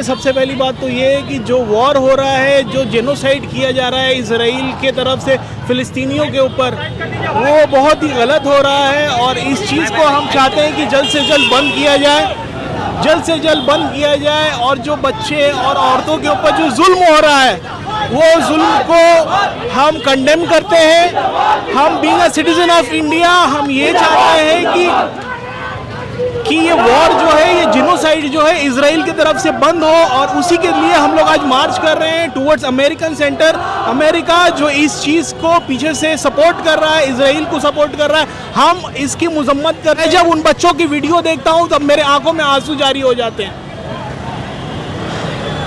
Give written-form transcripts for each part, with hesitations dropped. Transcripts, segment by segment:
सबसे पहली बात तो ये है कि जो वॉर हो रहा है, जो जेनोसाइड किया जा रहा है इसराइल के तरफ से फ़िलिस्तीनियों के ऊपर, वो बहुत ही गलत हो रहा है। और इस चीज़ को हम चाहते हैं कि जल्द से जल्द बंद किया जाए, जल्द से जल्द बंद किया जाए। और जो बच्चे और औरतों के ऊपर जो जुल्म हो रहा है, वो जुल्म को हम कंडेम करते हैं। हम being a citizen of India, हम ये चाहते हैं कि ये वॉर जो है, ये जिनोसाइड जो है इजराइल की तरफ से बंद हो। और उसी के लिए हम लोग आज मार्च कर रहे हैं टुवर्ड्स अमेरिकन सेंटर। अमेरिका जो इस चीज़ को पीछे से सपोर्ट कर रहा है, इजराइल को सपोर्ट कर रहा है, हम इसकी मजम्मत कर रहे हैं। जब उन बच्चों की वीडियो देखता हूँ तब मेरे आंखों में आंसू जारी हो जाते हैं।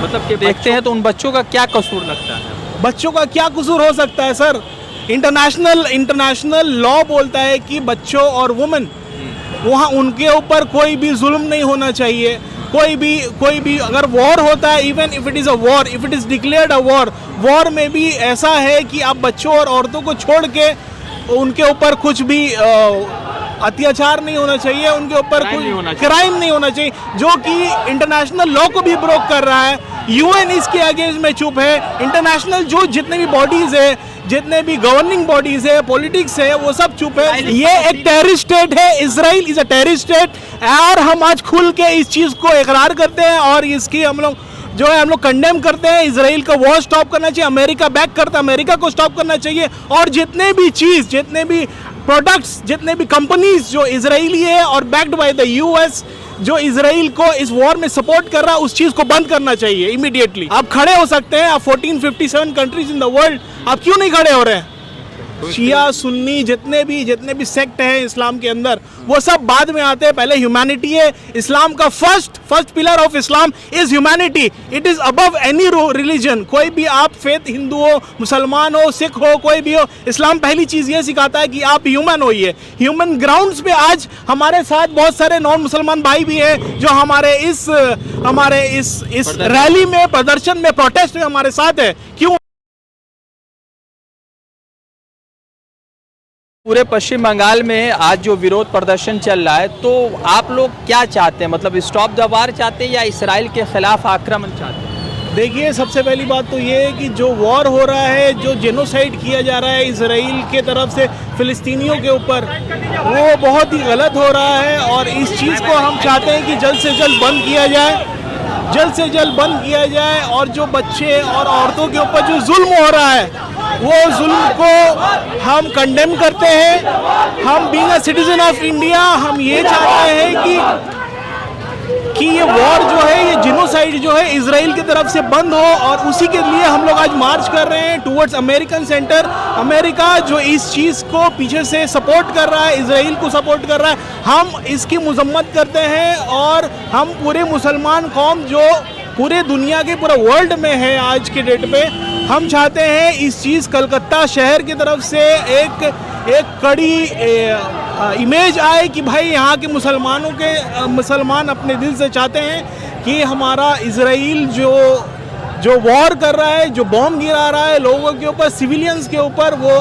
मतलब कि देखते हैं तो उन बच्चों का क्या कसूर लगता है? बच्चों का क्या कसूर हो सकता है सर? इंटरनेशनल लॉ बोलता है कि बच्चों और वुमेन, वहाँ उनके ऊपर कोई भी जुल्म नहीं होना चाहिए। कोई भी अगर वॉर होता है, even if it is a war, if it is declared a war, war में भी ऐसा है कि आप बच्चों और औरतों को छोड़ के उनके ऊपर कुछ भी अत्याचार नहीं होना चाहिए, उनके ऊपर कोई क्राइम नहीं होना चाहिए, जो कि इंटरनेशनल लॉ को भी ब्रोक कर रहा है। यूएन इसके अगेंस्ट में चुप है। इंटरनेशनल जो जितने भी बॉडीज है, जितने भी गवर्निंग बॉडीज है, पॉलिटिक्स है, वो सब चुप है। ये एक टेररिस्ट स्टेट है, Israel is a terrorist state. और हम आज खुल के इस चीज़ को इकरार करते हैं और इसकी हम लोग कंडेम करते हैं। इजराइल का वॉर स्टॉप करना चाहिए, अमेरिका बैक करता है, अमेरिका को स्टॉप करना चाहिए। और जितने भी प्रोडक्ट्स, जितने भी कंपनीज जो इजरायली है और बैक्ड बाय द यूएस, जो इजराइल को इस वॉर में सपोर्ट कर रहा है, उस चीज़ को बंद करना चाहिए इमीडिएटली। आप खड़े हो सकते हैं, आप 1457 कंट्रीज इन द वर्ल्ड, आप क्यों नहीं खड़े हो रहे हैं? शिया सुन्नी जितने भी सेक्ट हैं इस्लाम के अंदर, वो सब बाद में आते हैं। पहले ह्यूमैनिटी है। इस्लाम का first pillar of Islam is humanity. It is above any religion. कोई भी आप फेथ, हिंदू हो, मुसलमान हो, सिख हो, कोई भी हो, इस्लाम पहली चीज़ ये सिखाता है कि आप ह्यूमन होइए। ह्यूमन ग्राउंड्स पे आज हमारे साथ बहुत सारे नॉन मुसलमान भाई भी हैं जो हमारे इस रैली में, प्रदर्शन में, प्रोटेस्ट में हमारे साथ है। क्यों? पूरे पश्चिम बंगाल में आज जो विरोध प्रदर्शन चल रहा है, तो आप लोग क्या चाहते हैं? मतलब स्टॉप द वार चाहते हैं या इसराइल के खिलाफ आक्रमण चाहते हैं? देखिए, सबसे पहली बात तो ये है कि जो वॉर हो रहा है, जो जेनोसाइड किया जा रहा है इसराइल के तरफ से फ़िलिस्तीनियों के ऊपर, वो बहुत ही गलत हो रहा है। और इस चीज़ को हम चाहते हैं कि जल्द से जल्द बंद किया जाए, जल्द से जल्द बंद किया जाए। और जो बच्चे और औरतों के ऊपर जो जुल्म हो रहा है, वो जुल्म को हम कंडेम करते हैं। हम being a citizen of India, हम ये चाहते हैं कि ये वॉर जो है, ये जिनोसाइड जो है इजराइल की तरफ से बंद हो। और उसी के लिए हम लोग आज मार्च कर रहे हैं टुवर्ड्स अमेरिकन सेंटर। अमेरिका जो इस चीज़ को पीछे से सपोर्ट कर रहा है, इजराइल को सपोर्ट कर रहा है, हम इसकी मजम्मत करते हैं। और हम पूरे मुसलमान कौम जो पूरे दुनिया के, पूरे वर्ल्ड में है आज के डेट पे, हम चाहते हैं इस चीज़ कलकत्ता शहर की तरफ से एक कड़ी इमेज आए कि भाई यहाँ के मुसलमान अपने दिल से चाहते हैं कि हमारा इजराइल जो वॉर कर रहा है, जो बॉम्ब गिरा रहा है लोगों के ऊपर, सिविलियंस के ऊपर, वो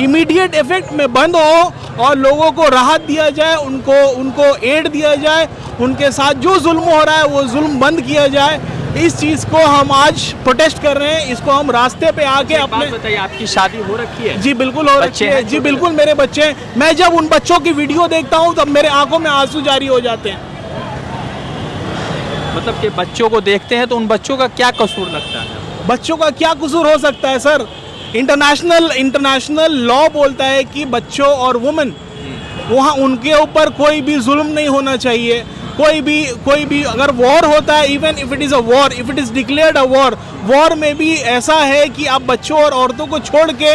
इमीडिएट इफेक्ट में बंद हो और लोगों को राहत दिया जाए, उनको एड दिया जाए, उनके साथ जो जुल्म हो रहा है वो जुल्म बंद किया जाए। इस चीज़ को हम आज प्रोटेस्ट कर रहे हैं। इसको हम रास्ते पे आके अपने बताइए, आपकी शादी हो रखी है? जी बिल्कुल हो रखी है। जी बिल्कुल, मेरे बच्चे हैं। मैं जब उन बच्चों की वीडियो देखता हूँ तब मेरे आंखों में आंसू जारी हो जाते हैं। मतलब कि बच्चों को देखते हैं तो उन बच्चों का क्या कसूर लगता है? बच्चों का क्या कसूर हो सकता है सर? इंटरनेशनल लॉ बोलता है कि बच्चों और वुमेन, वहाँ उनके ऊपर कोई भी जुल्म नहीं होना चाहिए। कोई भी अगर वॉर होता है, even if it is a war, if it is declared a war, war में भी ऐसा है कि आप बच्चों और औरतों को छोड़ के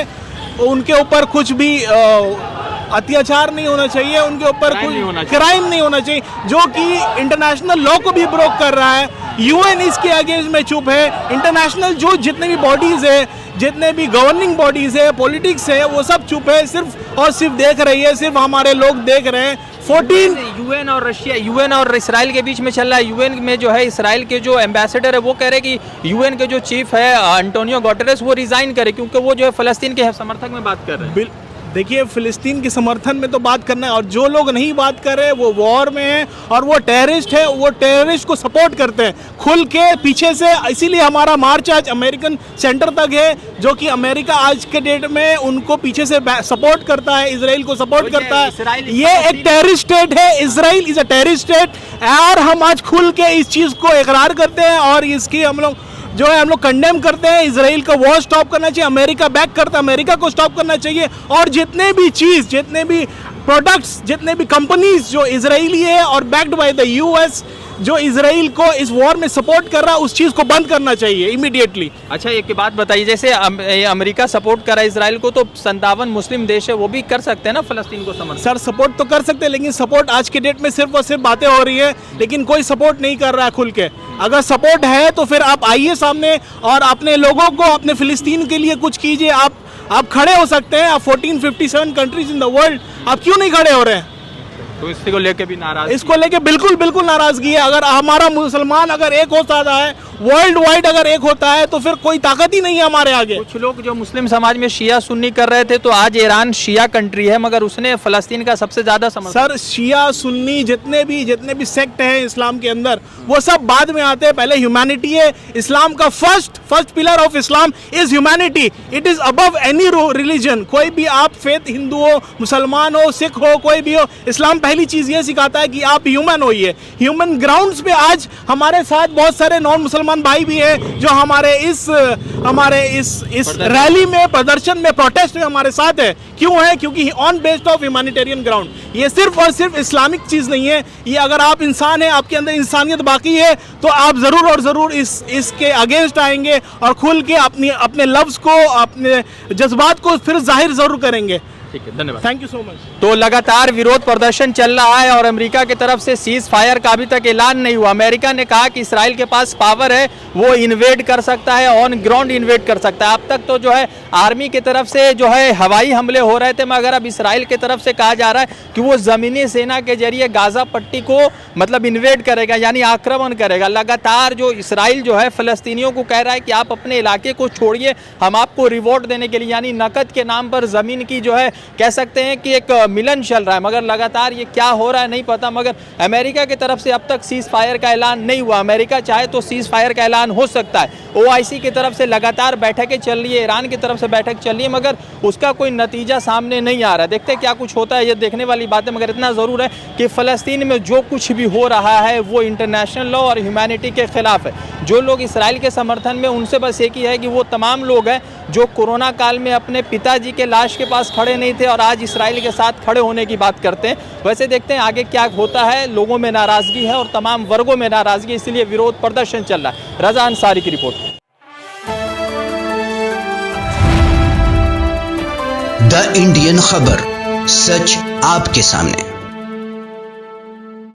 उनके ऊपर कुछ भी अत्याचार नहीं होना चाहिए, उनके ऊपर कोई क्राइम नहीं होना चाहिए, जो कि इंटरनेशनल लॉ को भी ब्रोक कर रहा है। यूएन इसके अगेंस्ट में चुप है। इंटरनेशनल जो जितने भी बॉडीज है, जितने भी गवर्निंग बॉडीज है, पॉलिटिक्स है, वो सब चुप है, सिर्फ और सिर्फ देख रही है। सिर्फ हमारे लोग देख रहे हैं। 14 यूएन और इसराइल के बीच में चल रहा है। यूएन में जो है इसराइल के जो एम्बेसडर है वो कह रहे हैं कि यूएन के जो चीफ है एंटोनियो गुटेरेस, वो रिजाइन करे, क्योंकि वो जो है फलस्तीन के समर्थक में बात कर रहे हैं। देखिए, फिलिस्तीन के समर्थन में तो बात करना है, और जो लोग नहीं बात कर रहे वो वॉर में हैं और वो टेररिस्ट है, वो टेररिस्ट को सपोर्ट करते हैं खुल के पीछे से। इसीलिए हमारा मार्च आज अमेरिकन सेंटर तक है, जो कि अमेरिका आज के डेट में उनको पीछे से सपोर्ट करता है, इसराइल को सपोर्ट करता है। ये एक टेररिस्ट स्टेट है, Israel is a terrorist state, और हम आज खुल के इस चीज़ को इकरार करते हैं और इसकी हम लोग कंडेम करते हैं। इसराइल का वॉर स्टॉप करना चाहिए, अमेरिका बैक करता है, अमेरिका को स्टॉप करना चाहिए, और जितने भी प्रोडक्ट्स, जितने भी कंपनीज जो इजरायली है और बैक्ड बाय द यूएस, जो इसराइल को इस वॉर में सपोर्ट कर रहा है, उस चीज़ को बंद करना चाहिए इमीडिएटली। अच्छा, एक बात बताइए, जैसे अमेरिका सपोर्ट कर रहा है इसराइल को, तो 57 मुस्लिम देश है, वो भी कर सकते हैं ना फ़लस्तीन को समर्थन? सर, सपोर्ट तो कर सकते हैं, लेकिन सपोर्ट आज के डेट में सिर्फ और सिर्फ बातें हो रही है, लेकिन कोई सपोर्ट नहीं कर रहा है खुल के। अगर सपोर्ट है तो फिर आप आइए सामने और अपने लोगों को, अपने फ़िलिस्तीन के लिए कुछ कीजिए। आप खड़े हो सकते हैं, आप 1457 कंट्रीज इन द वर्ल्ड, आप क्यों नहीं खड़े हो रहे हैं? तो इसको लेके भी नाराज? इसको लेके बिल्कुल नाराजगी है। अगर हमारा मुसलमान अगर एक होता है, वर्ल्ड वाइड अगर एक होता है, तो फिर कोई ताकत ही नहीं है हमारे आगे। कुछ लोग जो मुस्लिम समाज में शिया सुन्नी कर रहे थे, तो आज ईरान शिया कंट्री है, मगर उसने फ़लस्तीन का सबसे ज्यादा समर्थन। सर, शिया सुन्नी जितने भी सेक्ट हैं इस्लाम के अंदर, वो सब बाद में आते हैं, पहले ह्यूमैनिटी है। इस्लाम का first pillar of Islam is humanity, it is above any religion. कोई भी आप फेथ, हिंदू हो, मुसलमान हो, सिख हो, कोई भी हो, इस्लाम पहली चीज ये सिखाता है कि आप ह्यूमन होइए। ह्यूमन ग्राउंड्स पे आज हमारे साथ बहुत सारे नॉन मुसलमान भाई भी हैं, जो हमारे इस रैली में, प्रदर्शन में, प्रोटेस्ट में हमारे साथ है। क्यों है? क्योंकि on based of humanitarian ground. ये सिर्फ और सिर्फ इस्लामिक चीज नहीं है, ये अगर आप इंसान हैं, आपके अंदर इंसानियत बाकी है, तो आप जरूर और जरूर इसके अगेंस्ट आएंगे और खुल के अपने लफ्ज को, अपने जज्बात को फिर जाहिर जरूर करेंगे। ठीक है, धन्यवाद, थैंक यू सो मच। तो लगातार विरोध प्रदर्शन चल रहा है और अमेरिका की तरफ से सीज फायर का अभी तक ऐलान नहीं हुआ। अमेरिका ने कहा कि इसराइल के पास पावर है, वो इन्वेड कर सकता है, ऑन ग्राउंड इन्वेड कर सकता है। अब तक तो जो है आर्मी की तरफ से जो है हवाई हमले हो रहे थे, मगर अब इसराइल की तरफ से कहा जा रहा है कि वो ज़मीनी सेना के जरिए गाज़ा पट्टी को मतलब इन्वेड करेगा, यानी आक्रमण करेगा। लगातार जो इसराइल जो है फ़लस्तीनियों को कह रहा है कि आप अपने इलाके को छोड़िए, हम आपको रिवॉर्ड देने के लिए, यानी नकद के नाम पर ज़मीन की जो है कह सकते हैं कि एक मिलन चल रहा है। मगर लगातार ये क्या हो रहा है नहीं पता, मगर अमेरिका की तरफ से अब तक सीज फायर का ऐलान नहीं हुआ। अमेरिका चाहे तो सीज फायर का ऐलान हो सकता है। OIC की तरफ से लगातार बैठकें चल रही है, ईरान की तरफ से बैठक चल रही है, मगर उसका कोई नतीजा सामने नहीं आ रहा। देखते हैं क्या कुछ होता है, ये देखने वाली बात है। मगर इतना ज़रूर है कि फ़लस्तीन में जो कुछ भी हो रहा है वो इंटरनेशनल लॉ और ह्यूमैनिटी के खिलाफ है। जो लोग इसराइल के समर्थन में, उनसे बस एक ही है कि वो तमाम लोग हैं जो कोरोना काल में अपने पिताजी के लाश के पास खड़े नहीं थे और आज इसराइल के साथ खड़े होने की बात करते हैं। वैसे देखते हैं आगे क्या होता है। लोगों में नाराज़गी है और तमाम वर्गों में नाराज़गी, इसलिए विरोध प्रदर्शन चल रहा है। रज़ा अंसारी की रिपोर्ट। द इंडियन खबर, सच आपके सामने।